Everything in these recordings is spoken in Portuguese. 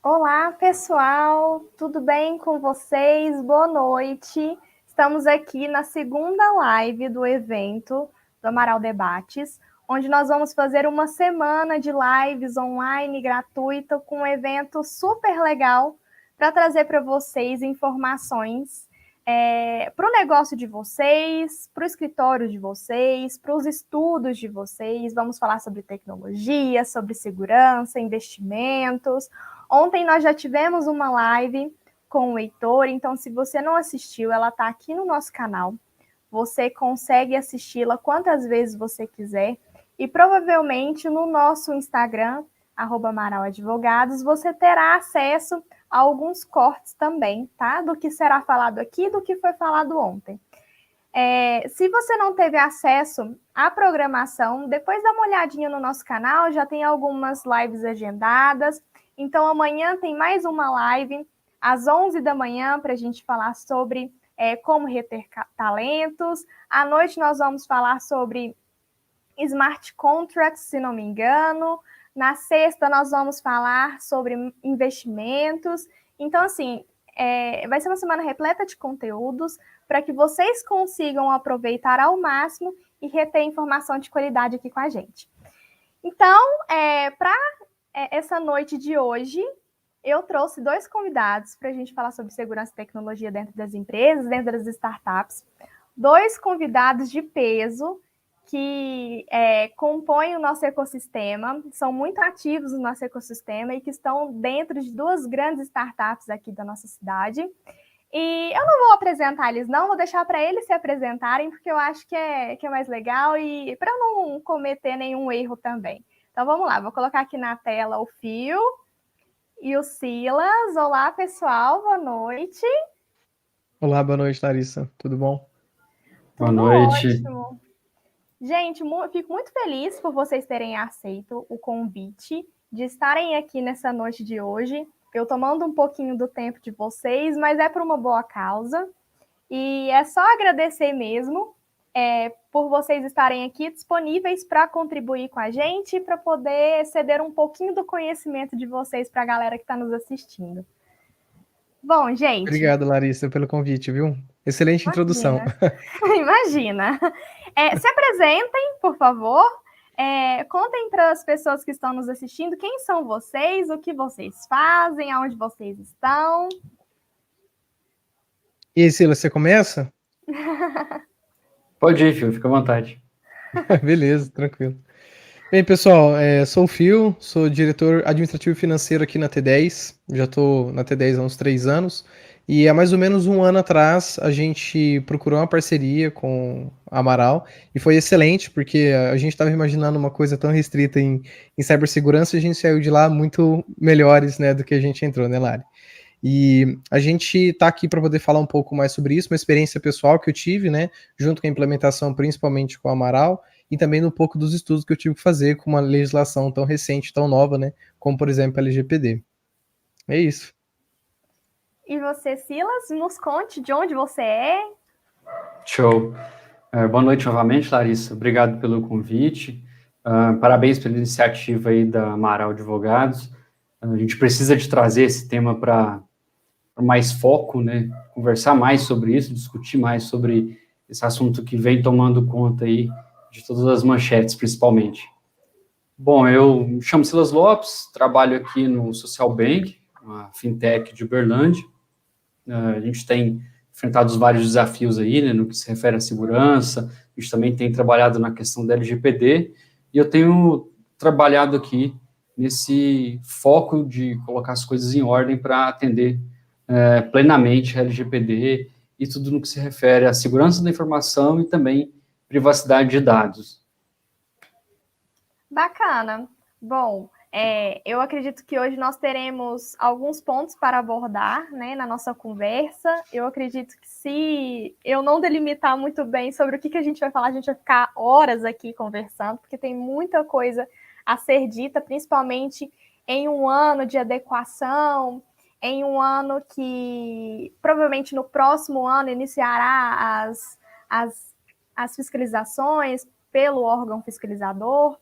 Olá, pessoal, tudo bem com vocês? Boa noite. Estamos aqui na segunda live do evento do Amaral Debates, onde nós vamos fazer uma semana de lives online gratuita com um evento super legal para trazer para vocês informações para o negócio de vocês, para o escritório de vocês, para os estudos de vocês. Vamos falar sobre tecnologia, sobre segurança, investimentos. Ontem nós já tivemos uma live com o Heitor, então se você não assistiu, ela está aqui no nosso canal. Você consegue assisti-la quantas vezes você quiser. E provavelmente no nosso Instagram, @AmaralAdvogados, você terá acesso a alguns cortes também, tá? Do que será falado aqui, do que foi falado ontem. Se você não teve acesso à programação, depois dá uma olhadinha no nosso canal, já tem algumas lives agendadas. Então, amanhã tem mais uma live, às 11 da manhã, para a gente falar sobre como reter talentos. À noite, nós vamos falar sobre smart contracts, se não me engano. Na sexta, nós vamos falar sobre investimentos. Então, assim, vai ser uma semana repleta de conteúdos para que vocês consigam aproveitar ao máximo e reter informação de qualidade aqui com a gente. Então, para essa noite de hoje, eu trouxe 2 convidados para a gente falar sobre segurança e tecnologia dentro das empresas, dentro das startups. 2 convidados de peso que compõem o nosso ecossistema, são muito ativos no nosso ecossistema e que estão dentro de 2 grandes startups aqui da nossa cidade. E eu não vou apresentar eles, não, vou deixar para eles se apresentarem, porque eu acho que é mais legal e para não cometer nenhum erro também. Então vamos lá, vou colocar aqui na tela o Fio e o Silas. Olá, pessoal, boa noite. Olá, boa noite, Larissa. Tudo bom? Boa Tudo noite. ótimo. Gente, fico muito feliz por vocês terem aceito o convite de estarem aqui nessa noite de hoje. Eu tomando um pouquinho do tempo de vocês, mas é por uma boa causa. E é só agradecer mesmo por vocês estarem aqui disponíveis para contribuir com a gente, para poder ceder um pouquinho do conhecimento de vocês para a galera que está nos assistindo. Bom, gente, Obrigado, Larissa, pelo convite, viu? Excelente introdução. imagina, imagina. Se apresentem, por favor. Contem para as pessoas que estão nos assistindo quem são vocês, o que vocês fazem, aonde vocês estão. E aí, Silas, você começa? Pode ir, filho, fica à vontade. Beleza, tranquilo. Bem, pessoal, sou o Fio, sou diretor administrativo e financeiro aqui na T10. Já estou na T10 há uns 3 anos. E há mais ou menos um ano atrás, a gente procurou uma parceria com a Amaral e foi excelente, porque a gente estava imaginando uma coisa tão restrita em cibersegurança e a gente saiu de lá muito melhores, né, do que a gente entrou, né, Lari? E a gente está aqui para poder falar um pouco mais sobre isso, uma experiência pessoal que eu tive, né, junto com a implementação, principalmente com a Amaral, e também um pouco dos estudos que eu tive que fazer com uma legislação tão recente, tão nova, né, como por exemplo a LGPD. É isso. E você, Silas, nos conte de onde você é. Show. Boa noite novamente, Larissa. Obrigado pelo convite. Parabéns pela iniciativa aí da Amaral Advogados. A gente precisa de trazer esse tema para mais foco, né? Conversar mais sobre isso, discutir mais sobre esse assunto que vem tomando conta aí de todas as manchetes, principalmente. Bom, eu me chamo Silas Lopes, trabalho aqui no Social Bank, uma fintech de Uberlândia. A gente tem enfrentado vários desafios aí, né, no que se refere à segurança, a gente também tem trabalhado na questão da LGPD, e eu tenho trabalhado aqui nesse foco de colocar as coisas em ordem para atender plenamente a LGPD e tudo no que se refere à segurança da informação e também privacidade de dados. Bacana. Bom, eu acredito que hoje nós teremos alguns pontos para abordar, né, na nossa conversa. Eu acredito que se eu não delimitar muito bem sobre o que a gente vai falar, a gente vai ficar horas aqui conversando, porque tem muita coisa a ser dita, principalmente em um ano de adequação, em um ano que provavelmente no próximo ano iniciará as fiscalizações pelo órgão fiscalizador.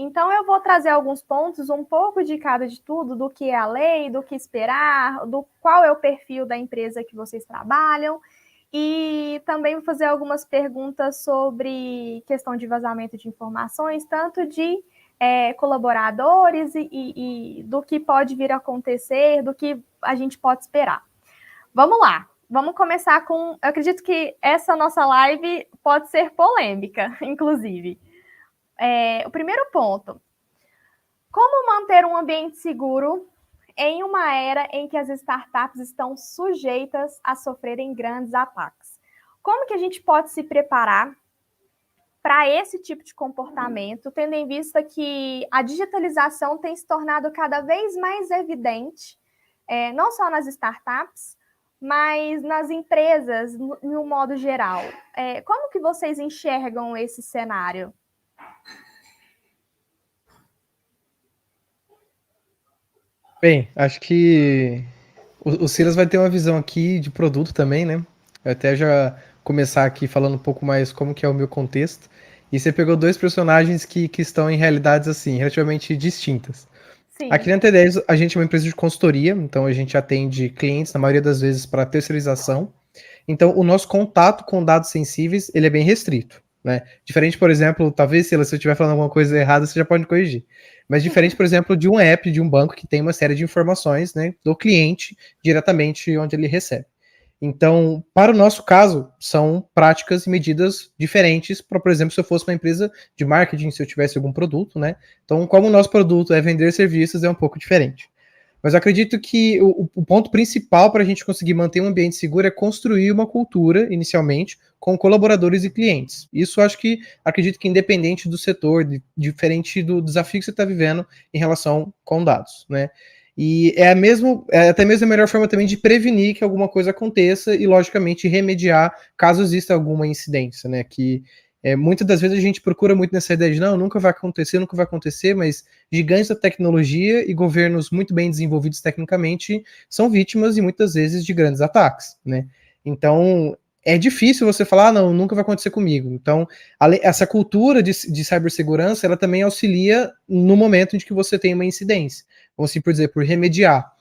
Então, eu vou trazer alguns pontos, um pouco de cada de tudo, do que é a lei, do que esperar, do qual é o perfil da empresa que vocês trabalham, e também vou fazer algumas perguntas sobre questão de vazamento de informações, tanto de colaboradores e do que pode vir a acontecer, do que a gente pode esperar. Vamos lá, vamos começar com... Eu acredito que essa nossa live pode ser polêmica, inclusive. O primeiro ponto: como manter um ambiente seguro em uma era em que as startups estão sujeitas a sofrerem grandes ataques? Como que a gente pode se preparar para esse tipo de comportamento, tendo em vista que a digitalização tem se tornado cada vez mais evidente, não só nas startups, mas nas empresas, no modo geral? Como que vocês enxergam esse cenário? Bem, acho que o Silas vai ter uma visão aqui de produto também, né? Eu até já começar aqui falando um pouco mais como que é o meu contexto. E você pegou dois personagens que estão em realidades, assim, relativamente distintas. Sim. Aqui na T10, a gente é uma empresa de consultoria, então a gente atende clientes, na maioria das vezes, para terceirização. Então, o nosso contato com dados sensíveis, ele é bem restrito, né? Diferente, por exemplo, talvez, se eu estiver falando alguma coisa errada, você já pode corrigir. Mas diferente, por exemplo, de um app, de um banco que tem uma série de informações, né, do cliente diretamente onde ele recebe. Então, para o nosso caso, são práticas e medidas diferentes para, por exemplo, se eu fosse uma empresa de marketing, se eu tivesse algum produto, né? Então, como o nosso produto é vender serviços, é um pouco diferente. Mas eu acredito que o ponto principal para a gente conseguir manter um ambiente seguro é construir uma cultura, inicialmente, com colaboradores e clientes. Isso acredito que independente do setor, diferente do desafio que você está vivendo em relação com dados, né? E é até mesmo a melhor forma também de prevenir que alguma coisa aconteça e, logicamente, remediar caso exista alguma incidência, né? Que muitas das vezes a gente procura muito nessa ideia de não, nunca vai acontecer, mas gigantes da tecnologia e governos muito bem desenvolvidos tecnicamente são vítimas e muitas vezes de grandes ataques, né? Então, é difícil você falar, não, nunca vai acontecer comigo. Então, essa cultura de cibersegurança, ela também auxilia no momento em que você tem uma incidência, vamos assim por dizer, por remediar.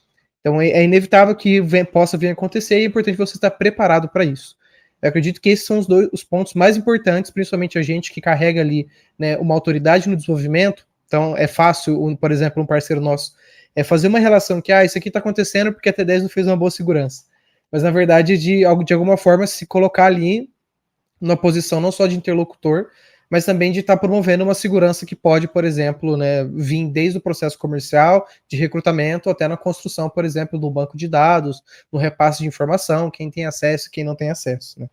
Então, é inevitável que possa vir a acontecer e é importante você estar preparado para isso. Eu acredito que esses são os pontos mais importantes, principalmente a gente que carrega ali, né, uma autoridade no desenvolvimento. Então, é fácil, por exemplo, um parceiro nosso fazer uma relação que, isso aqui está acontecendo porque a T10 não fez uma boa segurança. Mas, na verdade, de alguma forma, se colocar ali numa posição não só de interlocutor, mas também de estar promovendo uma segurança que pode, por exemplo, né, vir desde o processo comercial, de recrutamento, até na construção, por exemplo, do banco de dados, no repasse de informação, quem tem acesso e quem não tem acesso, né?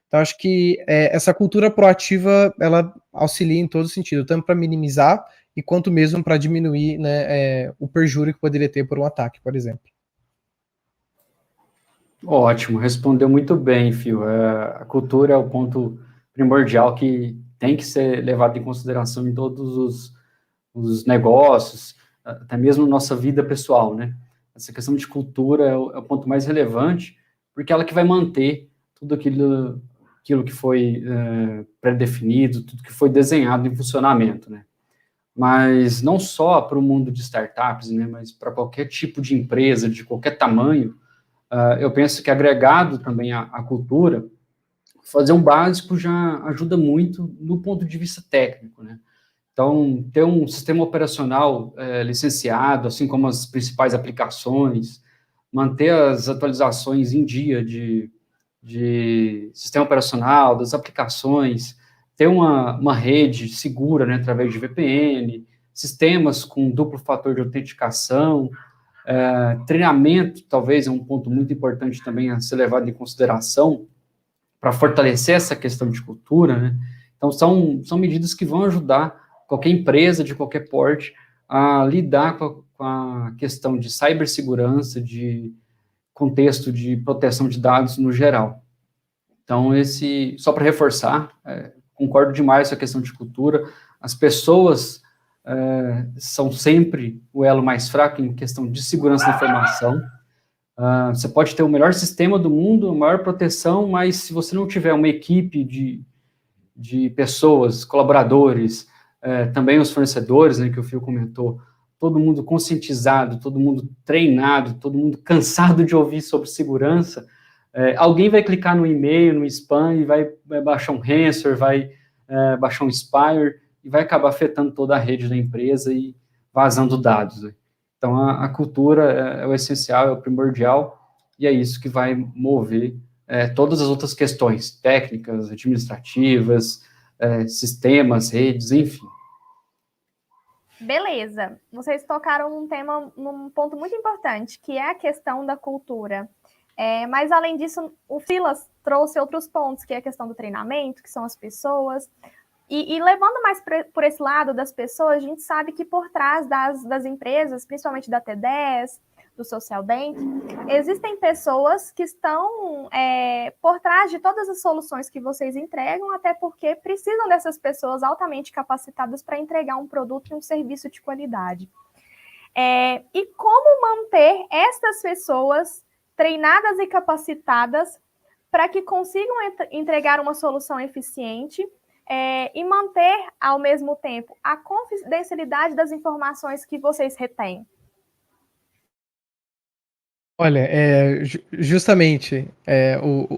Então, acho que essa cultura proativa, ela auxilia em todo sentido, tanto para minimizar, e quanto mesmo para diminuir, né, o perjúrio que poderia ter por um ataque, por exemplo. Ótimo, respondeu muito bem, Fio. A cultura é o ponto primordial que tem que ser levado em consideração em todos os negócios, até mesmo nossa vida pessoal, né? Essa questão de cultura é o ponto mais relevante, porque é ela que vai manter tudo aquilo que foi pré-definido, tudo que foi desenhado em funcionamento, né? Mas não só para o mundo de startups, né, mas para qualquer tipo de empresa, de qualquer tamanho, eu penso que agregado também à cultura, fazer um básico já ajuda muito no ponto de vista técnico, né? Então, ter um sistema operacional licenciado, assim como as principais aplicações, manter as atualizações em dia de sistema operacional, das aplicações, ter uma rede segura, né, através de VPN, sistemas com duplo fator de autenticação, treinamento, talvez, é um ponto muito importante também a ser levado em consideração para fortalecer essa questão de cultura, né? Então, são medidas que vão ajudar qualquer empresa de qualquer porte a lidar com a questão de cibersegurança, de contexto de proteção de dados no geral. Então, só para reforçar, concordo demais com a questão de cultura, as pessoas são sempre o elo mais fraco em questão de segurança da informação. Você pode ter o melhor sistema do mundo, a maior proteção, mas se você não tiver uma equipe de pessoas, colaboradores, também os fornecedores, né, que o Fio comentou, todo mundo conscientizado, todo mundo treinado, todo mundo cansado de ouvir sobre segurança, alguém vai clicar no e-mail, no spam, e vai baixar um ransomware, vai baixar um spyware, e vai acabar afetando toda a rede da empresa e vazando dados. Né? Então, a cultura é o essencial, é o primordial, e é isso que vai mover todas as outras questões técnicas, administrativas, sistemas, redes, enfim. Beleza, vocês tocaram num ponto muito importante, que é a questão da cultura. Mas, além disso, o Silas trouxe outros pontos, que é a questão do treinamento, que são as pessoas. E levando mais por esse lado das pessoas, a gente sabe que por trás das empresas, principalmente da T10, do Social Bank, existem pessoas que estão por trás de todas as soluções que vocês entregam, até porque precisam dessas pessoas altamente capacitadas para entregar um produto e um serviço de qualidade. E como manter essas pessoas treinadas e capacitadas para que consigam entregar uma solução eficiente e manter, ao mesmo tempo, a confidencialidade das informações que vocês retêm? Olha, justamente,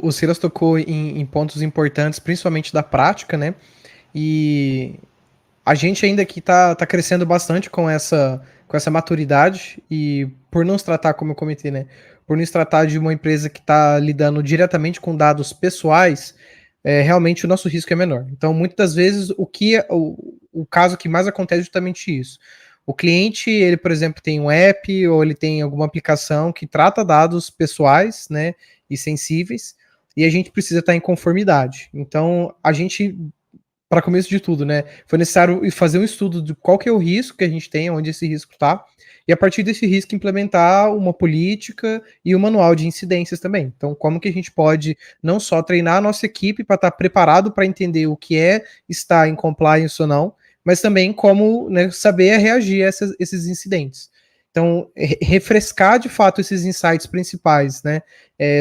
o Silas tocou em pontos importantes, principalmente da prática, né? E a gente ainda aqui tá crescendo bastante com essa maturidade e por não se tratar, como eu comentei, né? Por não se tratar de uma empresa que está lidando diretamente com dados pessoais, realmente o nosso risco é menor. Então, muitas das vezes, o caso que mais acontece é justamente isso. O cliente, ele, por exemplo, tem um app ou ele tem alguma aplicação que trata dados pessoais, né, e sensíveis, e a gente precisa estar em conformidade. Então, a gente, para começo de tudo, né, foi necessário fazer um estudo de qual que é o risco que a gente tem, onde esse risco está, e a partir desse risco implementar uma política e um manual de incidências também. Então, como que a gente pode não só treinar a nossa equipe para estar preparado para entender o que é estar em compliance ou não, mas também como, né, saber reagir a esses incidentes. Então, refrescar de fato esses insights principais, né,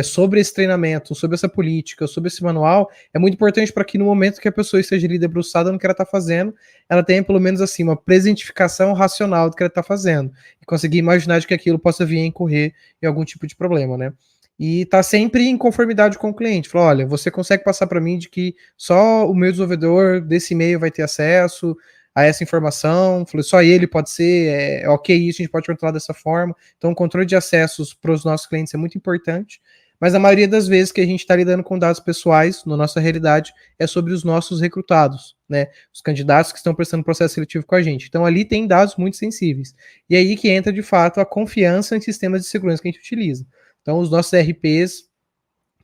sobre esse treinamento, sobre essa política, sobre esse manual, é muito importante para que no momento que a pessoa esteja ali debruçada no que ela está fazendo, ela tenha pelo menos assim uma presentificação racional do que ela está fazendo e conseguir imaginar de que aquilo possa vir a incorrer em algum tipo de problema, né? E tá sempre em conformidade com o cliente. Fala, olha, você consegue passar para mim de que só o meu desenvolvedor desse e-mail vai ter acesso a essa informação, falei, só ele pode ser, ok, isso a gente pode controlar dessa forma. Então, o controle de acessos para os nossos clientes é muito importante, mas a maioria das vezes que a gente está lidando com dados pessoais, na nossa realidade, é sobre os nossos recrutados, né? Os candidatos que estão prestando processo seletivo com a gente. Então, ali tem dados muito sensíveis. E aí que entra, de fato, a confiança em sistemas de segurança que a gente utiliza. Então, os nossos RPs,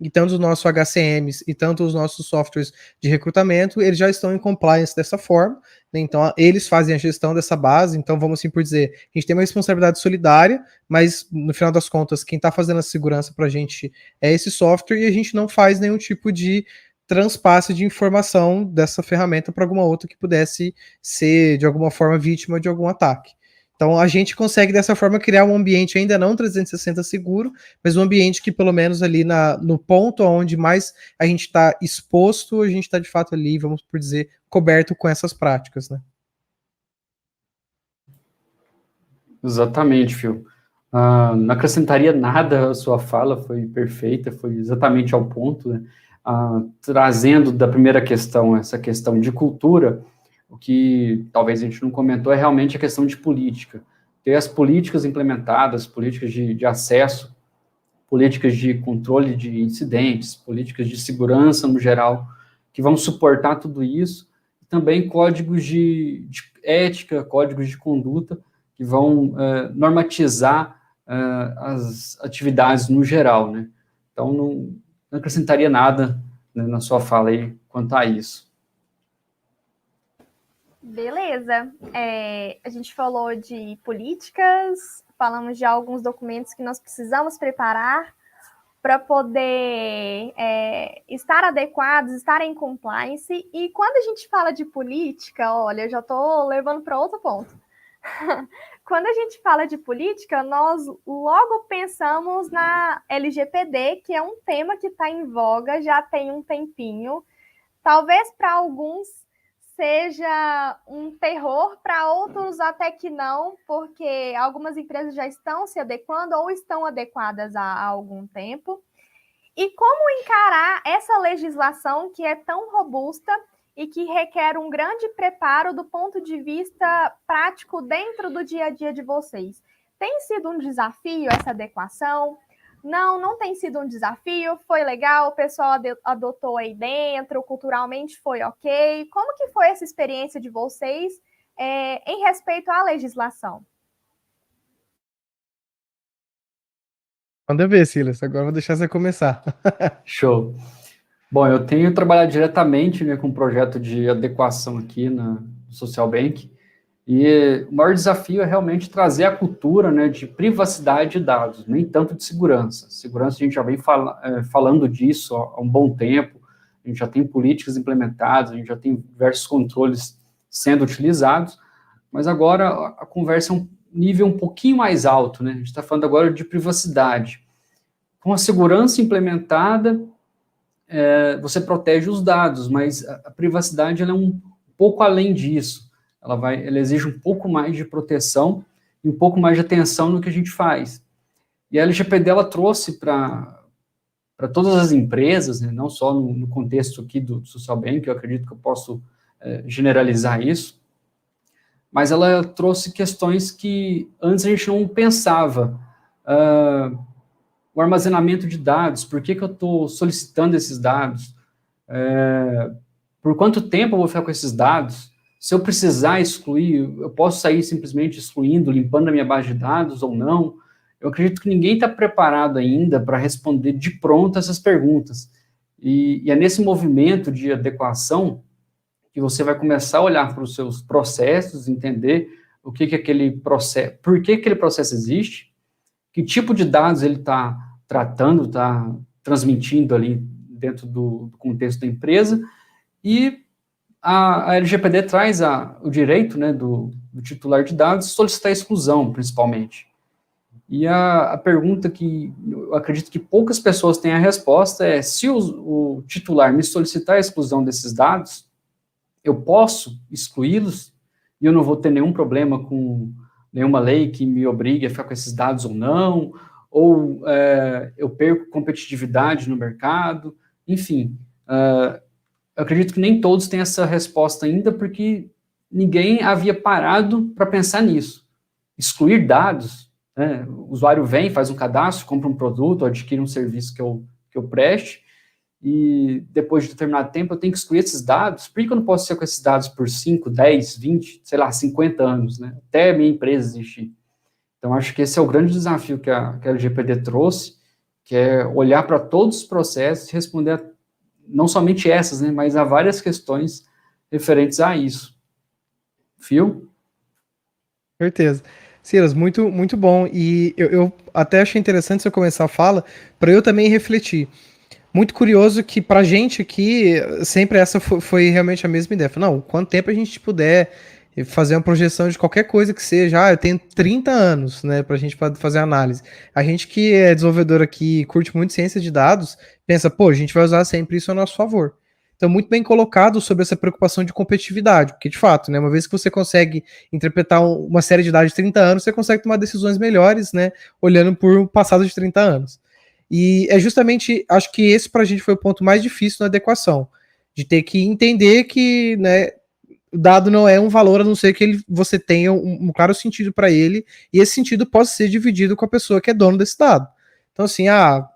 e tanto os nossos HCMs e tanto os nossos softwares de recrutamento, eles já estão em compliance dessa forma, né? Então eles fazem a gestão dessa base, então vamos assim por dizer, a gente tem uma responsabilidade solidária, mas no final das contas, quem está fazendo a segurança para a gente é esse software e a gente não faz nenhum tipo de transpasse de informação dessa ferramenta para alguma outra que pudesse ser, de alguma forma, vítima de algum ataque. Então a gente consegue dessa forma criar um ambiente ainda não 360 seguro, mas um ambiente que pelo menos ali no ponto onde mais a gente está exposto, a gente está de fato ali, vamos por dizer, coberto com essas práticas, né? Exatamente, Phil. Não acrescentaria nada à sua fala, foi perfeita, foi exatamente ao ponto, né? Trazendo da primeira questão, essa questão de cultura, o que talvez a gente não comentou é realmente a questão de política. Ter as políticas implementadas, políticas de acesso, políticas de controle de incidentes, políticas de segurança no geral, que vão suportar tudo isso, e também códigos de ética, códigos de conduta, que vão normatizar as atividades no geral, né? Então, não acrescentaria nada, né, na sua fala aí quanto a isso. Beleza. A gente falou de políticas, falamos de alguns documentos que nós precisamos preparar para poder estar adequados, estar em compliance. E quando a gente fala de política, olha, eu já estou levando para outro ponto. Quando a gente fala de política, nós logo pensamos na LGPD, que é um tema que está em voga já tem um tempinho. Talvez para alguns seja um terror, para outros até que não, porque algumas empresas já estão se adequando ou estão adequadas há algum tempo. E como encarar essa legislação que é tão robusta e que requer um grande preparo do ponto de vista prático dentro do dia a dia de vocês? Tem sido um desafio essa adequação? Não tem sido um desafio, foi legal, o pessoal adotou aí dentro, culturalmente foi ok. Como que foi essa experiência de vocês em respeito à legislação? Manda ver, Silas. Agora eu vou deixar você começar. Show. Bom, eu tenho trabalhado diretamente, né, com um projeto de adequação aqui no Social Bank, e o maior desafio é realmente trazer a cultura, né, de privacidade de dados, nem tanto de segurança. Segurança, a gente já vem falando disso há um bom tempo, a gente já tem políticas implementadas, a gente já tem diversos controles sendo utilizados, mas agora a conversa é um nível um pouquinho mais alto, né? A gente está falando agora de privacidade. Com a segurança implementada, você protege os dados, mas a privacidade ela é um pouco além disso. Ela exige um pouco mais de proteção e um pouco mais de atenção no que a gente faz. E a LGPD ela trouxe para todas as empresas, né, não só no contexto aqui do Social Bank, eu acredito que eu posso generalizar isso, mas ela trouxe questões que antes a gente não pensava. O armazenamento de dados, por que eu estou solicitando esses dados? Por quanto tempo eu vou ficar com esses dados? Se eu precisar excluir, eu posso sair simplesmente excluindo, limpando a minha base de dados ou não? Eu acredito que ninguém está preparado ainda para responder de pronto essas perguntas. E é nesse movimento de adequação que você vai começar a olhar para os seus processos, entender o que aquele processo, por que aquele processo existe, que tipo de dados ele está tratando, está transmitindo ali dentro do contexto da empresa, e a LGPD traz o direito, né, do titular de dados solicitar exclusão, principalmente. E a pergunta que eu acredito que poucas pessoas têm a resposta é: se o titular me solicitar a exclusão desses dados, eu posso excluí-los e eu não vou ter nenhum problema com nenhuma lei que me obrigue a ficar com esses dados ou não, ou eu perco competitividade no mercado, enfim. Eu acredito que nem todos têm essa resposta ainda, porque ninguém havia parado para pensar nisso. Excluir dados, né? O usuário vem, faz um cadastro, compra um produto, ou adquire um serviço que eu preste, e depois de determinado tempo eu tenho que excluir esses dados. Por que eu não posso ser com esses dados por 5, 10, 20, sei lá, 50 anos, né? Até a minha empresa existir. Então, acho que esse é o grande desafio que a LGPD trouxe, que é olhar para todos os processos e responder não somente essas, né, mas a várias questões referentes a isso. Fio? Certeza. Silas, muito, muito bom. E eu até achei interessante você começar a fala, para eu também refletir. Muito curioso que pra gente aqui, sempre essa foi realmente a mesma ideia. Não, quanto tempo a gente puder fazer uma projeção de qualquer coisa que seja, eu tenho 30 anos, né, pra gente fazer análise. A gente que é desenvolvedor aqui, curte muito ciência de dados, pensa, pô, a gente vai usar sempre isso a nosso favor. Então, muito bem colocado sobre essa preocupação de competitividade, porque, de fato, né, uma vez que você consegue interpretar uma série de dados de 30 anos, você consegue tomar decisões melhores, né, olhando por um passado de 30 anos. E é justamente, acho que esse pra gente foi o ponto mais difícil na adequação, de ter que entender que, né, o dado não é um valor, a não ser que você tenha um claro sentido para ele, e esse sentido pode ser dividido com a pessoa que é dono desse dado. Então, assim,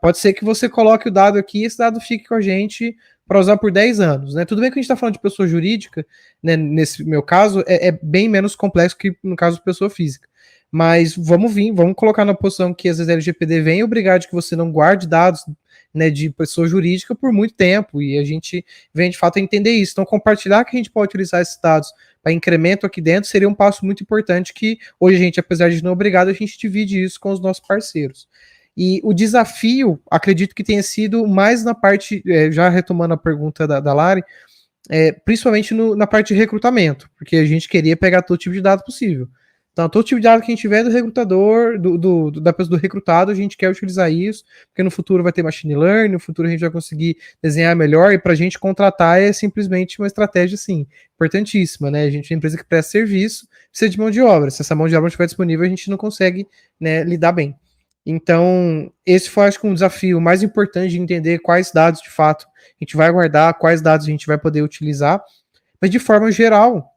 pode ser que você coloque o dado aqui e esse dado fique com a gente para usar por 10 anos, né? Tudo bem que a gente está falando de pessoa jurídica, né? Nesse meu caso, é bem menos complexo que no caso de pessoa física. Mas vamos colocar na posição que às vezes a LGPD vem obrigar de que você não guarde dados, né, de pessoa jurídica por muito tempo, e a gente vem de fato a entender isso. Então, compartilhar que a gente pode utilizar esses dados para incremento aqui dentro seria um passo muito importante que hoje a gente, apesar de não obrigado, a gente divide isso com os nossos parceiros. E o desafio, acredito que tenha sido mais na parte, já retomando a pergunta da Lari, principalmente na parte de recrutamento, porque a gente queria pegar todo tipo de dado possível. Então, todo tipo de dado que a gente tiver do recrutador, do recrutado, a gente quer utilizar isso, porque no futuro vai ter machine learning, no futuro a gente vai conseguir desenhar melhor, e para a gente contratar é simplesmente uma estratégia, assim, importantíssima, né? A gente é uma empresa que presta serviço, precisa de mão de obra. Se essa mão de obra não estiver disponível, a gente não consegue, né, lidar bem. Então, esse foi, acho que, um desafio mais importante de entender quais dados, de fato, a gente vai guardar, quais dados a gente vai poder utilizar, mas de forma geral,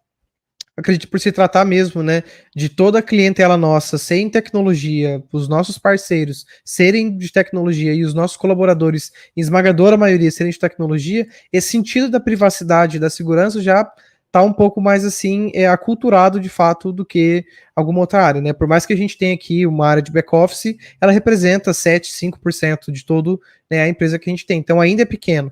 acredito por se tratar mesmo, né, de toda a clientela nossa sem tecnologia, os nossos parceiros serem de tecnologia e os nossos colaboradores, em esmagadora maioria, serem de tecnologia, esse sentido da privacidade e da segurança já está um pouco mais assim, aculturado de fato do que alguma outra área, né? Por mais que a gente tenha aqui uma área de back-office, ela representa 7, 5% de todo, né, a empresa que a gente tem, então ainda é pequeno.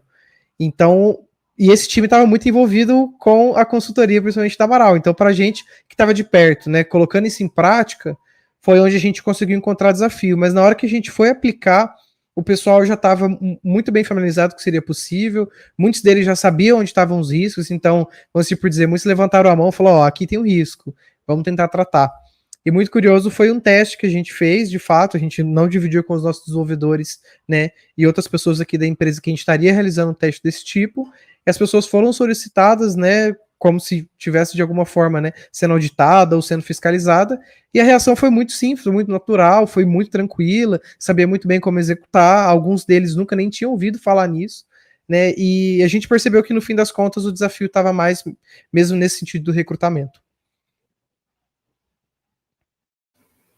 Então, e esse time estava muito envolvido com a consultoria, principalmente da Amaral. Então, para a gente que estava de perto, né, colocando isso em prática, foi onde a gente conseguiu encontrar desafio. Mas na hora que a gente foi aplicar, o pessoal já estava muito bem familiarizado com o que seria possível. Muitos deles já sabiam onde estavam os riscos. Então, vamos por dizer, muitos levantaram a mão e falaram: ó, aqui tem um risco, vamos tentar tratar. E muito curioso foi um teste que a gente fez, de fato, a gente não dividiu com os nossos desenvolvedores, né, e outras pessoas aqui da empresa que a gente estaria realizando um teste desse tipo, e as pessoas foram solicitadas, né, como se tivesse de alguma forma, né, sendo auditada ou sendo fiscalizada, e a reação foi muito simples, muito natural, foi muito tranquila, sabia muito bem como executar, alguns deles nunca nem tinham ouvido falar nisso, né, e a gente percebeu que no fim das contas o desafio estava mais mesmo nesse sentido do recrutamento.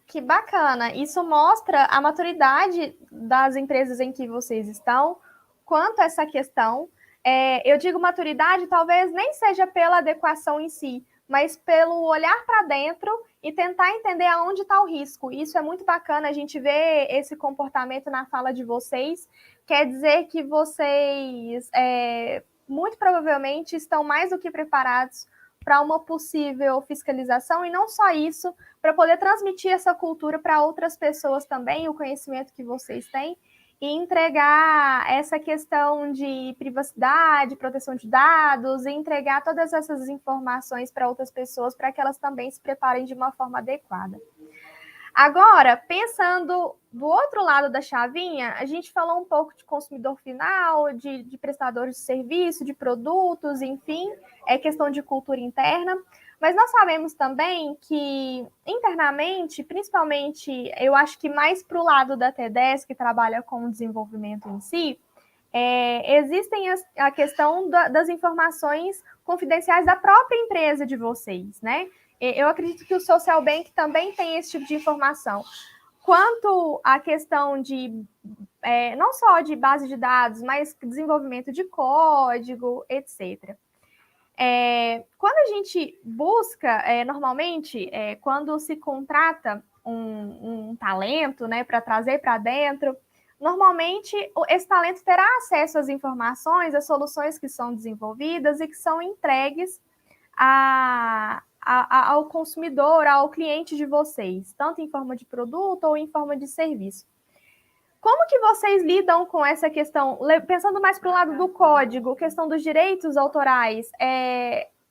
Que bacana! Isso mostra a maturidade das empresas em que vocês estão quanto a essa questão. Eu digo maturidade, talvez nem seja pela adequação em si, mas pelo olhar para dentro e tentar entender aonde está o risco. Isso é muito bacana, a gente vê esse comportamento na fala de vocês. Quer dizer que vocês, muito provavelmente, estão mais do que preparados para uma possível fiscalização, e não só isso, para poder transmitir essa cultura para outras pessoas também, o conhecimento que vocês têm, e entregar essa questão de privacidade, proteção de dados, e entregar todas essas informações para outras pessoas, para que elas também se preparem de uma forma adequada. Agora, pensando do outro lado da chavinha, a gente falou um pouco de consumidor final, de prestadores de serviço, de produtos, enfim, é questão de cultura interna, mas nós sabemos também que internamente, principalmente, eu acho que mais para o lado da T10, que trabalha com o desenvolvimento em si, existem a questão das informações confidenciais da própria empresa de vocês, né? Eu acredito que o Social Bank também tem esse tipo de informação. Quanto à questão de, não só de base de dados, mas desenvolvimento de código, etc. Quando a gente busca, normalmente, quando se contrata um talento, né, para trazer para dentro, normalmente esse talento terá acesso às informações, às soluções que são desenvolvidas e que são entregues ao consumidor, ao cliente de vocês, tanto em forma de produto ou em forma de serviço. Como que vocês lidam com essa questão, pensando mais para o lado do código, questão dos direitos autorais?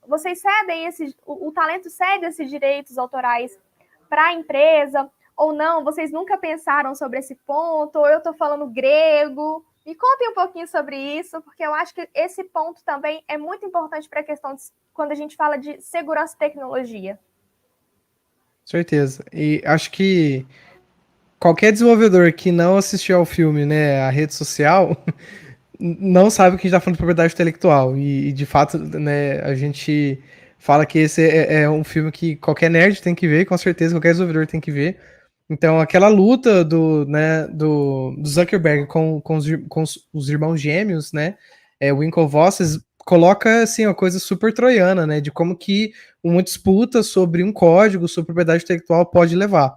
Vocês cedem o talento cede esses direitos autorais para a empresa ou não? Vocês nunca pensaram sobre esse ponto? Ou eu estou falando grego? Me contem um pouquinho sobre isso, porque eu acho que esse ponto também é muito importante para a questão quando a gente fala de segurança e tecnologia. Certeza. E acho que qualquer desenvolvedor que não assistiu ao filme, né, a rede social, não sabe o que a gente está falando de propriedade intelectual. E de fato, né, a gente fala que esse é um filme que qualquer nerd tem que ver, com certeza qualquer desenvolvedor tem que ver. Então, aquela luta do Zuckerberg com os irmãos gêmeos, né, o Winklevoss, coloca assim uma coisa super troiana, né, de como que uma disputa sobre um código, sobre propriedade intelectual pode levar.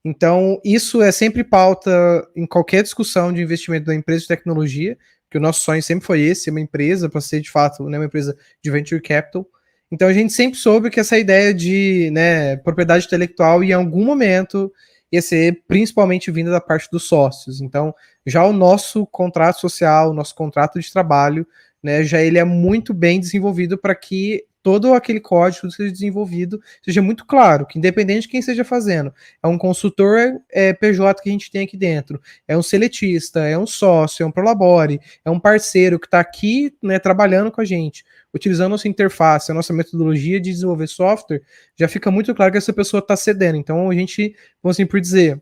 Então, isso é sempre pauta em qualquer discussão de investimento da empresa de tecnologia, que o nosso sonho sempre foi esse, uma empresa para ser de fato, né, uma empresa de venture capital. Então, a gente sempre soube que essa ideia de, né, propriedade intelectual em algum momento ia ser principalmente vinda da parte dos sócios. Então, já o nosso contrato social, o nosso contrato de trabalho, né, já ele é muito bem desenvolvido para que todo aquele código que seja desenvolvido seja muito claro, que independente de quem esteja fazendo, é um consultor PJ que a gente tem aqui dentro, é um seletista, é um sócio, é um prolabore, é um parceiro que está aqui, né, trabalhando com a gente, utilizando a nossa interface, a nossa metodologia de desenvolver software, já fica muito claro que essa pessoa está cedendo. Então a gente, vamos assim por dizer,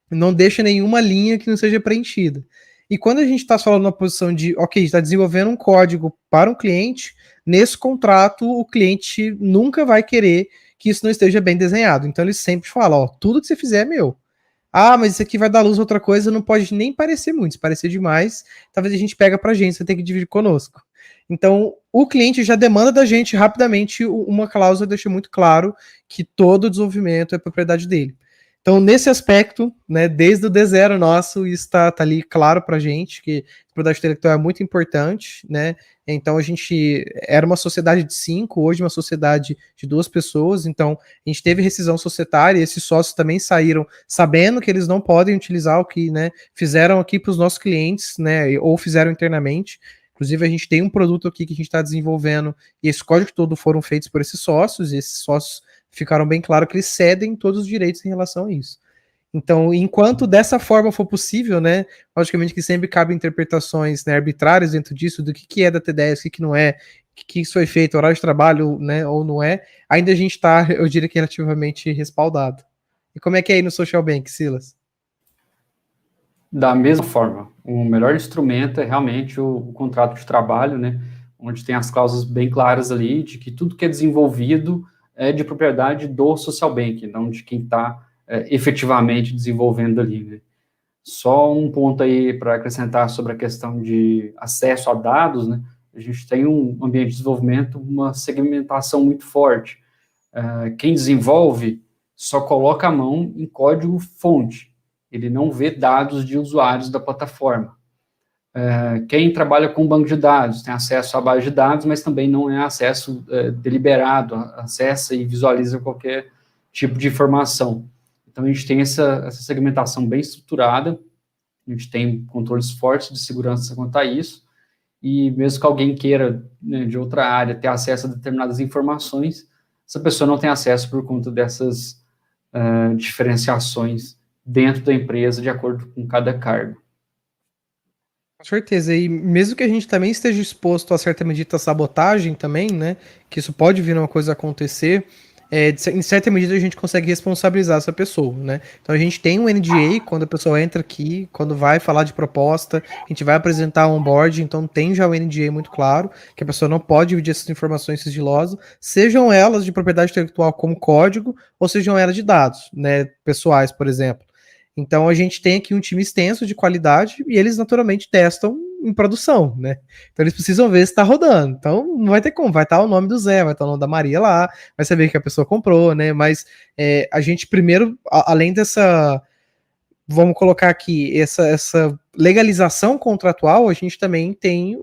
não deixa nenhuma linha que não seja preenchida. E quando a gente está falando na posição de, ok, está desenvolvendo um código para um cliente, nesse contrato o cliente nunca vai querer que isso não esteja bem desenhado. Então ele sempre fala, ó, tudo que você fizer é meu. Ah, mas isso aqui vai dar luz a outra coisa, não pode nem parecer muito. Se parecer demais, talvez a gente pega para a gente, você tem que dividir conosco. Então, o cliente já demanda da gente rapidamente uma cláusula, deixa muito claro que todo o desenvolvimento é propriedade dele. Então, nesse aspecto, né, desde o D0 nosso, isso está ali claro para a gente, que a propriedade intelectual é muito importante, né? Então, a gente era uma sociedade de 5, hoje uma sociedade de 2 pessoas, então a gente teve rescisão societária, e esses sócios também saíram sabendo que eles não podem utilizar o que, né, fizeram aqui para os nossos clientes, né, ou fizeram internamente. Inclusive, a gente tem um produto aqui que a gente está desenvolvendo, e esse código todo foram feitos por esses sócios, e esses sócios ficaram bem claro que eles cedem todos os direitos em relação a isso. Então, enquanto dessa forma for possível, né, logicamente que sempre cabe interpretações, né, arbitrárias dentro disso, do que é da T10, o que não é, que isso foi feito, horário de trabalho, né, ou não é, ainda a gente está, eu diria que relativamente respaldado. E como é que é aí no Social Bank, Silas? Da mesma forma, o melhor instrumento é realmente o contrato de trabalho, né, onde tem as cláusulas bem claras ali de que tudo que é desenvolvido é de propriedade do Social Bank, não de quem está efetivamente desenvolvendo ali, né. Só um ponto aí para acrescentar sobre a questão de acesso a dados, né, a gente tem um ambiente de desenvolvimento, uma segmentação muito forte. Quem desenvolve só coloca a mão em código fonte, ele não vê dados de usuários da plataforma. Quem trabalha com banco de dados tem acesso à base de dados, mas também não é acesso deliberado, acessa e visualiza qualquer tipo de informação. Então, a gente tem essa segmentação bem estruturada, a gente tem controles fortes de segurança quanto a isso, e mesmo que alguém queira, né, de outra área, ter acesso a determinadas informações, essa pessoa não tem acesso por conta dessas diferenciações dentro da empresa, de acordo com cada cargo. Com certeza, e mesmo que a gente também esteja exposto a certa medida de sabotagem também, né, que isso pode vir uma coisa acontecer, em certa medida a gente consegue responsabilizar essa pessoa, né, então a gente tem um NDA quando a pessoa entra aqui, quando vai falar de proposta, a gente vai apresentar um onboard, então tem já o NDA muito claro, que a pessoa não pode dividir essas informações sigilosas, sejam elas de propriedade intelectual como código, ou sejam elas de dados, né, pessoais, por exemplo. Então a gente tem aqui um time extenso de qualidade e eles naturalmente testam em produção, né? Então eles precisam ver se está rodando. Então não vai ter como, vai estar o nome do Zé, vai estar o nome da Maria lá, vai saber que a pessoa comprou, né? Mas a gente primeiro, além dessa, vamos colocar aqui, essa legalização contratual, a gente também tem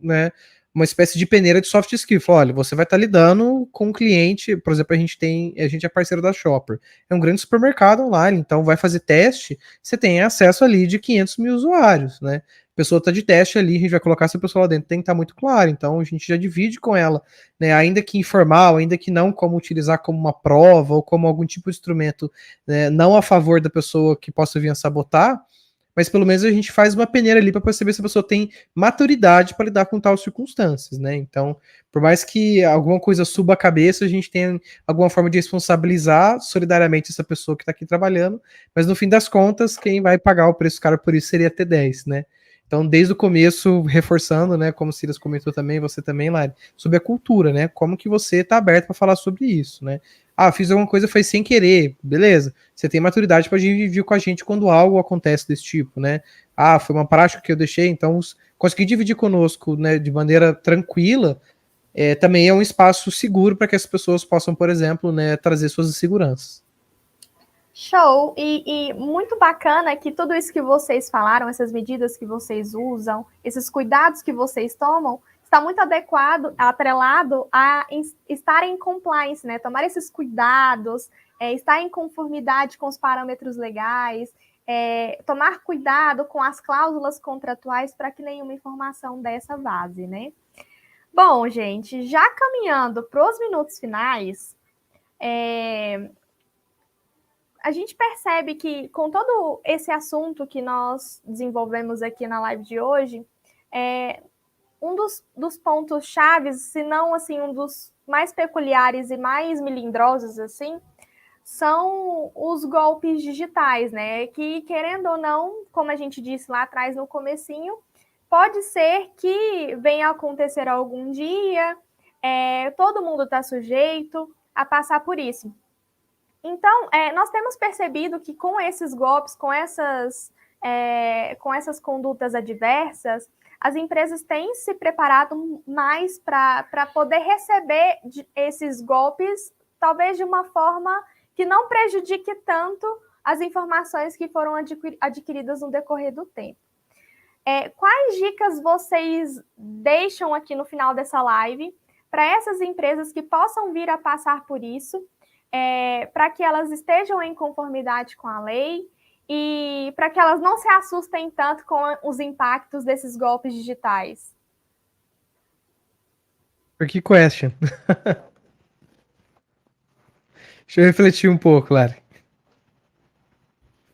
né, uma espécie de peneira de soft skill. Fala, olha, você vai estar lidando com um cliente, por exemplo, a gente é parceiro da Shopper, é um grande supermercado online, então vai fazer teste, você tem acesso ali de 500 mil usuários, né? A pessoa está de teste ali, a gente vai colocar essa pessoa lá dentro, tem que estar muito claro, então a gente já divide com ela, né? Ainda que informal, ainda que não como utilizar como uma prova ou como algum tipo de instrumento, né, não a favor da pessoa que possa vir a sabotar, mas pelo menos a gente faz uma peneira ali para perceber se a pessoa tem maturidade para lidar com tais circunstâncias, né? Então, por mais que alguma coisa suba a cabeça, a gente tem alguma forma de responsabilizar solidariamente essa pessoa que está aqui trabalhando, mas no fim das contas, quem vai pagar o preço caro por isso seria a T10, né? Então, desde o começo, reforçando, né, como o Silas comentou também, você também, Lari, sobre a cultura, né? Como que você está aberto para falar sobre isso, né? Ah, fiz alguma coisa, foi sem querer, beleza. Você tem maturidade para dividir com a gente quando algo acontece desse tipo, né? Ah, foi uma prática que eu deixei, então conseguir dividir conosco, né, de maneira tranquila, também é um espaço seguro para que as pessoas possam, por exemplo, né, trazer suas inseguranças. Show! E muito bacana que tudo isso que vocês falaram, essas medidas que vocês usam, esses cuidados que vocês tomam, está muito atrelado a estar em compliance, né? Tomar esses cuidados, estar em conformidade com os parâmetros legais, tomar cuidado com as cláusulas contratuais para que nenhuma informação dessa vaze, né? Bom, gente, já caminhando para os minutos finais, a gente percebe que, com todo esse assunto que nós desenvolvemos aqui na live de hoje, um dos pontos chaves, se não assim, um dos mais peculiares e mais melindrosos, assim, são os golpes digitais, né? Que, querendo ou não, como a gente disse lá atrás no comecinho, pode ser que venha a acontecer algum dia, todo mundo está sujeito a passar por isso. Então, nós temos percebido que com esses golpes, com essas condutas adversas, as empresas têm se preparado mais para poder receber esses golpes, talvez de uma forma que não prejudique tanto as informações que foram adquiridas no decorrer do tempo. Quais dicas vocês deixam aqui no final dessa live para essas empresas que possam vir a passar por isso, para que elas estejam em conformidade com a lei e para que elas não se assustem tanto com os impactos desses golpes digitais? Tricky question. Deixa eu refletir um pouco, Lari.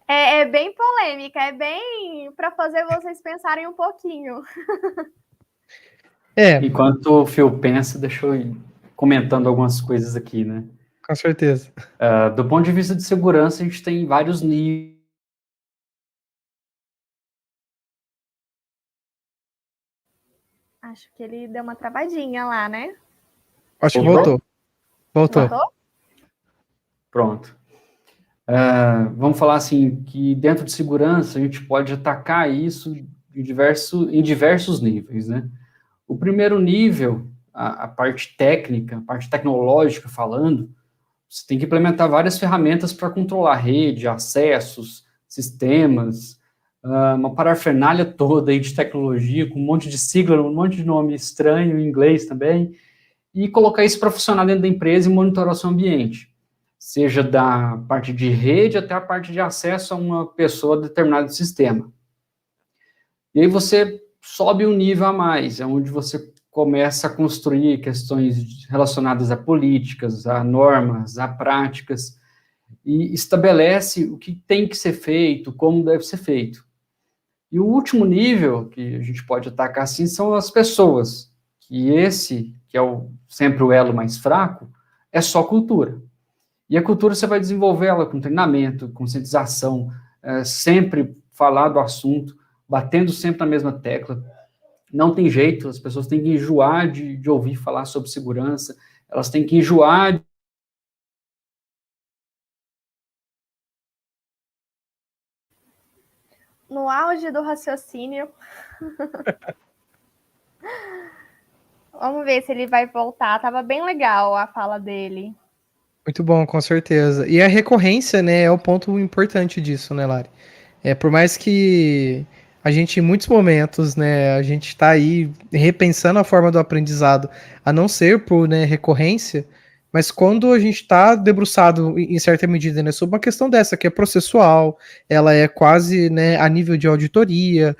É bem polêmica, é bem para fazer vocês pensarem um pouquinho. Enquanto o Phil pensa, deixa eu ir comentando algumas coisas aqui, né? Com certeza. Do ponto de vista de segurança, a gente tem vários níveis. Acho que ele deu uma travadinha lá, né? Acho que voltou. Voltou. Pronto. Vamos falar assim, que dentro de segurança a gente pode atacar isso em diversos níveis, né? O primeiro nível, a parte técnica, a parte tecnológica falando, você tem que implementar várias ferramentas para controlar a rede, acessos, sistemas, uma parafernália toda aí de tecnologia, com um monte de sigla, um monte de nome estranho em inglês também, e colocar isso para funcionar dentro da empresa e monitorar o seu ambiente, seja da parte de rede até a parte de acesso a uma pessoa a determinado sistema. E aí você sobe um nível a mais, é onde você começa a construir questões relacionadas a políticas, a normas, a práticas, e estabelece o que tem que ser feito, como deve ser feito. E o último nível que a gente pode atacar, assim, são as pessoas, que esse, que é sempre o elo mais fraco, é só cultura. E a cultura você vai desenvolver ela com treinamento, conscientização, sempre falar do assunto, batendo sempre na mesma tecla. Não tem jeito, as pessoas têm que enjoar de ouvir falar sobre segurança, elas têm que enjoar. No auge do raciocínio. Vamos ver se ele vai voltar. Tava bem legal a fala dele. Muito bom, com certeza. E a recorrência, né, é o ponto importante disso, né, Lari? Por mais que a gente, em muitos momentos, né, a gente está aí repensando a forma do aprendizado, a não ser por, né, recorrência, mas quando a gente está debruçado, em certa medida, né, sobre uma questão dessa, que é processual, ela é quase, né, a nível de auditoria,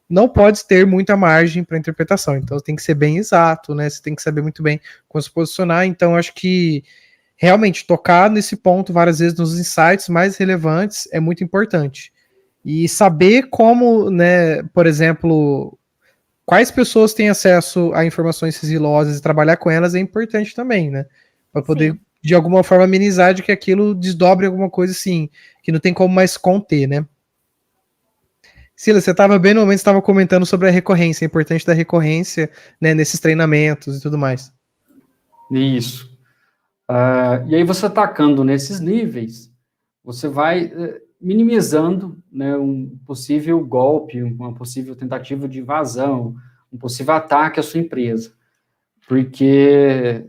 não pode ter muita margem para interpretação, então tem que ser bem exato, né, você tem que saber muito bem como se posicionar, então acho que realmente tocar nesse ponto várias vezes nos insights mais relevantes é muito importante. E saber como, né, por exemplo, quais pessoas têm acesso a informações sigilosas e trabalhar com elas é importante também, né? Para poder, de alguma forma, amenizar de que aquilo desdobre alguma coisa assim, que não tem como mais conter, né? Silas, você estava bem no momento, estava comentando sobre a recorrência, a importância da recorrência, né, nesses treinamentos e tudo mais. Isso. E aí você atacando nesses níveis, você vai minimizando, né, um possível golpe, uma possível tentativa de invasão, um possível ataque à sua empresa. Porque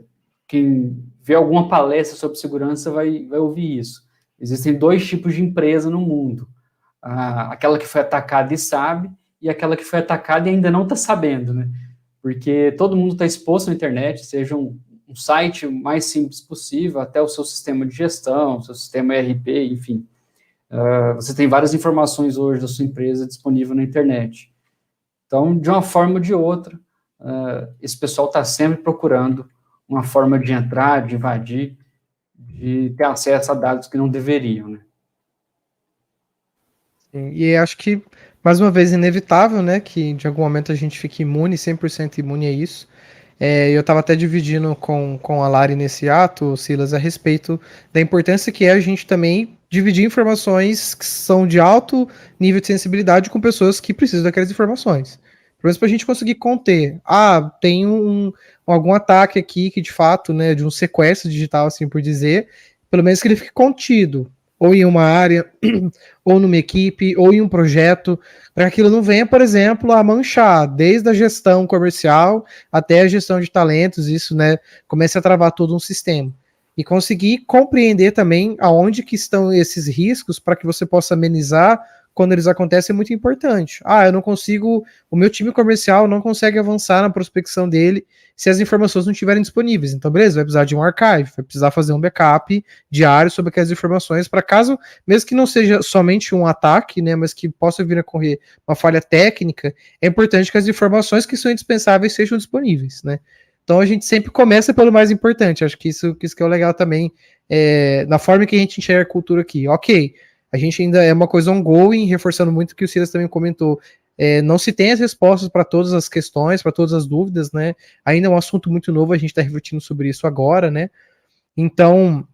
quem vê alguma palestra sobre segurança vai ouvir isso. Existem dois tipos de empresa no mundo. Aquela que foi atacada e sabe, e aquela que foi atacada e ainda não está sabendo, né? Porque todo mundo está exposto na internet, seja um site mais simples possível, até o seu sistema de gestão, seu sistema ERP, enfim. Você tem várias informações hoje da sua empresa disponível na internet. Então, de uma forma ou de outra, esse pessoal está sempre procurando uma forma de entrar, de invadir, de ter acesso a dados que não deveriam, né? E acho que, mais uma vez, inevitável, né, que de algum momento a gente fique imune, 100% imune a isso. Eu estava até dividindo com a Lari nesse ato, Silas, a respeito da importância que é a gente também dividir informações que são de alto nível de sensibilidade com pessoas que precisam daquelas informações. Pelo menos para a gente conseguir conter. Tem algum ataque aqui que, de fato, né, de um sequestro digital, assim por dizer, pelo menos que ele fique contido. Ou em uma área, ou numa equipe, ou em um projeto, para que aquilo não venha, por exemplo, a manchar, desde a gestão comercial até a gestão de talentos, isso, né, comece a travar todo um sistema. E conseguir compreender também aonde que estão esses riscos para que você possa amenizar quando eles acontecem é muito importante. Eu não consigo, o meu time comercial não consegue avançar na prospecção dele se as informações não estiverem disponíveis. Então, beleza, vai precisar de um archive, vai precisar fazer um backup diário sobre aquelas informações para caso, mesmo que não seja somente um ataque, né, mas que possa vir a ocorrer uma falha técnica, é importante que as informações que são indispensáveis sejam disponíveis, né? Então a gente sempre começa pelo mais importante. Acho que isso que é o legal também, na forma que a gente enxerga a cultura aqui. Ok, a gente ainda é uma coisa ongoing, reforçando muito o que o Silas também comentou. Não se tem as respostas para todas as questões, para todas as dúvidas, né? Ainda é um assunto muito novo, a gente está refletindo sobre isso agora, né? Então,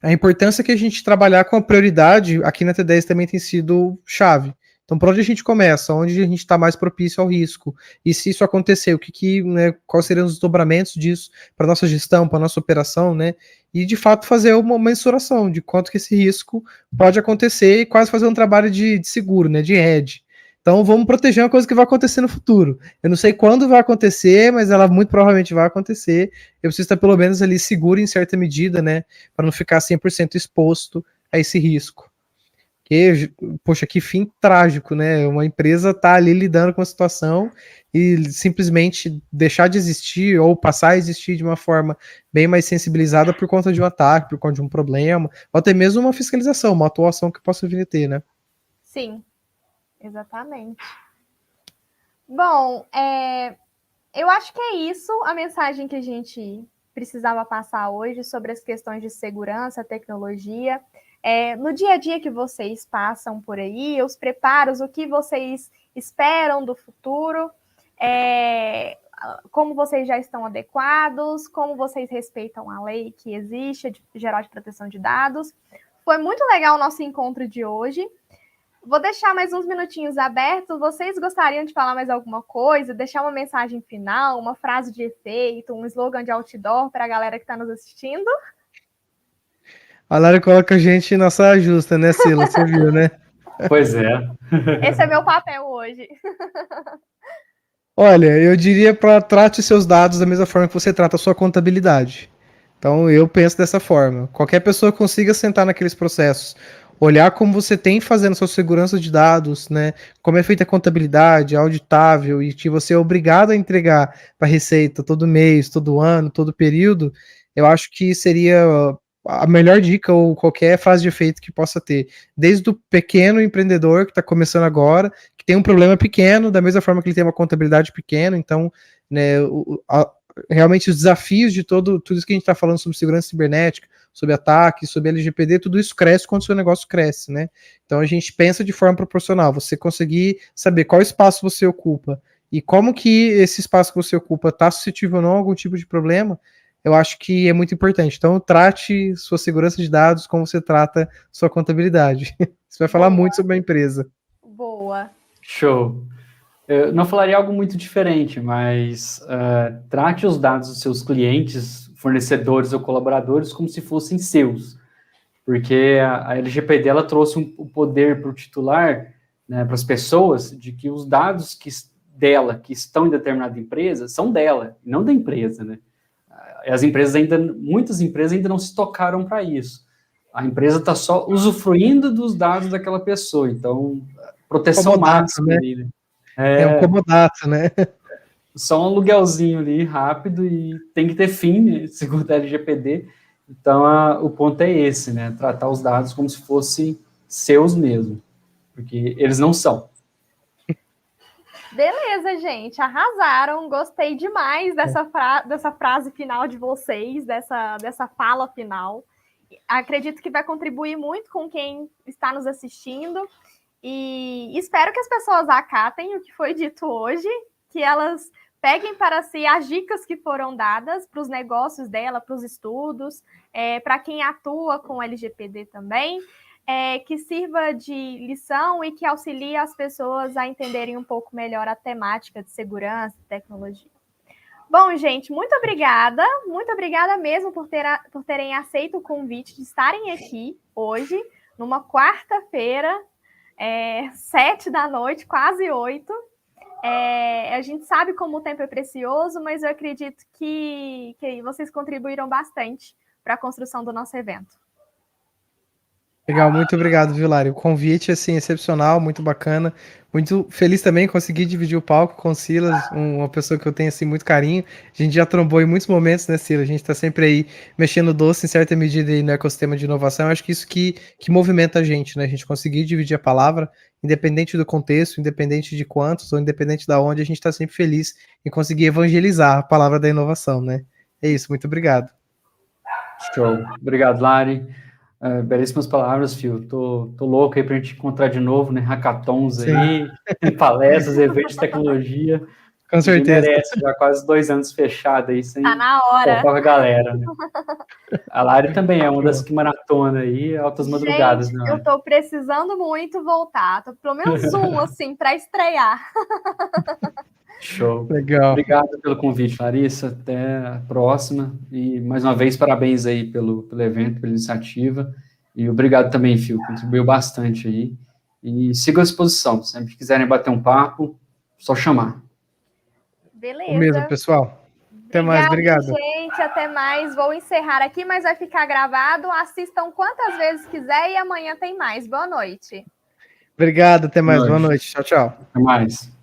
a importância que a gente trabalhar com a prioridade aqui na T10 também tem sido chave. Então, por onde a gente começa? Onde a gente está mais propício ao risco? E se isso acontecer, né, quais seriam os desdobramentos disso para nossa gestão, para nossa operação, né? E, de fato, fazer uma mensuração de quanto que esse risco pode acontecer e quase fazer um trabalho de seguro, né, de hedge. Então, vamos proteger uma coisa que vai acontecer no futuro. Eu não sei quando vai acontecer, mas ela muito provavelmente vai acontecer. Eu preciso estar pelo menos ali seguro em certa medida, né, para não ficar 100% exposto a esse risco. Que, poxa, que fim trágico, né? Uma empresa tá ali lidando com a situação e simplesmente deixar de existir ou passar a existir de uma forma bem mais sensibilizada por conta de um ataque, por conta de um problema, ou até mesmo uma fiscalização, uma atuação que possa vir a ter, né? Sim, exatamente. Bom, eu acho que é isso a mensagem que a gente precisava passar hoje sobre as questões de segurança, tecnologia. No dia a dia que vocês passam por aí, os preparos, o que vocês esperam do futuro, como vocês já estão adequados, como vocês respeitam a lei que existe, geral de proteção de dados. Foi muito legal o nosso encontro de hoje. Vou deixar mais uns minutinhos abertos. Vocês gostariam de falar mais alguma coisa? Deixar uma mensagem final, uma frase de efeito, um slogan de outdoor para a galera que está nos assistindo? A Lara coloca a gente na saia justa, né, Sila? Você viu, né? Pois é. Esse é meu papel hoje. Olha, eu diria para trate seus dados da mesma forma que você trata a sua contabilidade. Então eu penso dessa forma. Qualquer pessoa que consiga sentar naqueles processos, olhar como você tem fazendo sua segurança de dados, né? Como é feita a contabilidade, auditável, e que você é obrigado a entregar para a Receita todo mês, todo ano, todo período, eu acho que seria a melhor dica ou qualquer frase de efeito que possa ter. Desde o pequeno empreendedor que está começando agora, que tem um problema pequeno, da mesma forma que ele tem uma contabilidade pequena, então, né, realmente os desafios de tudo isso que a gente está falando sobre segurança cibernética, sobre ataques, sobre LGPD, tudo isso cresce quando o seu negócio cresce, né? Então a gente pensa de forma proporcional, você conseguir saber qual espaço você ocupa e como que esse espaço que você ocupa está suscetível ou não a algum tipo de problema, eu acho que é muito importante. Então trate sua segurança de dados como você trata sua contabilidade. Você vai falar muito sobre a empresa. Boa. Show. Eu não falaria algo muito diferente, mas trate os dados dos seus clientes, fornecedores ou colaboradores como se fossem seus, porque a LGPD ela trouxe o poder para o titular, né, para as pessoas, de que os dados que estão em determinada empresa são dela, não da empresa, né? Muitas empresas ainda não se tocaram para isso. A empresa está só usufruindo dos dados daquela pessoa, então proteção Comodato, máxima, né? ali, né? É um comodato, né? Só um aluguelzinho ali, rápido, e tem que ter fim, né, segundo a LGPD. Então, o ponto é esse, né? Tratar os dados como se fossem seus mesmo, porque eles não são. Beleza, gente, arrasaram. Gostei demais dessa frase final de vocês, dessa fala final. Acredito que vai contribuir muito com quem está nos assistindo e espero que as pessoas acatem o que foi dito hoje, que elas peguem para si as dicas que foram dadas para os negócios dela, para os estudos, para quem atua com LGPD também, que sirva de lição e que auxilie as pessoas a entenderem um pouco melhor a temática de segurança e tecnologia. Bom, gente, muito obrigada mesmo por terem aceito o convite de estarem aqui hoje, numa quarta-feira, 7 da noite, quase 8. A gente sabe como o tempo é precioso, mas eu acredito que vocês contribuíram bastante para a construção do nosso evento. Legal, muito obrigado, viu, Lari? O convite, assim, excepcional, muito bacana. Muito feliz também, consegui dividir o palco com o Silas, uma pessoa que eu tenho, assim, muito carinho. A gente já trombou em muitos momentos, né, Silas? A gente tá sempre aí mexendo doce, em certa medida, aí no ecossistema de inovação. Eu acho que isso que movimenta a gente, né? A gente conseguir dividir a palavra, independente do contexto, independente de quantos, ou independente da onde, a gente tá sempre feliz em conseguir evangelizar a palavra da inovação, né? É isso, muito obrigado. Show. Obrigado, Lari. Belíssimas palavras, Fio. Tô louco aí pra gente encontrar de novo, né? Hackathons aí, palestras, eventos de tecnologia. Com certeza. Merece, já quase 2 anos fechado aí, sem tá na hora com a galera, né? A Lari também é uma das que maratona aí, altas madrugadas, né? Eu tô precisando muito voltar. Tô pelo menos assim, para estrear. Show. Legal. Obrigado pelo convite, Larissa. Até a próxima. E, mais uma vez, parabéns aí pelo evento, pela iniciativa. E obrigado também, Fio. Contribuiu bastante aí. E siga à disposição. Se sempre quiserem bater um papo, só chamar. Beleza. O mesmo, pessoal. Até mais, obrigado. Gente, até mais. Vou encerrar aqui, mas vai ficar gravado. Assistam quantas vezes quiser e amanhã tem mais. Boa noite. Obrigado, até mais. Boa noite. Tchau, tchau. Até mais.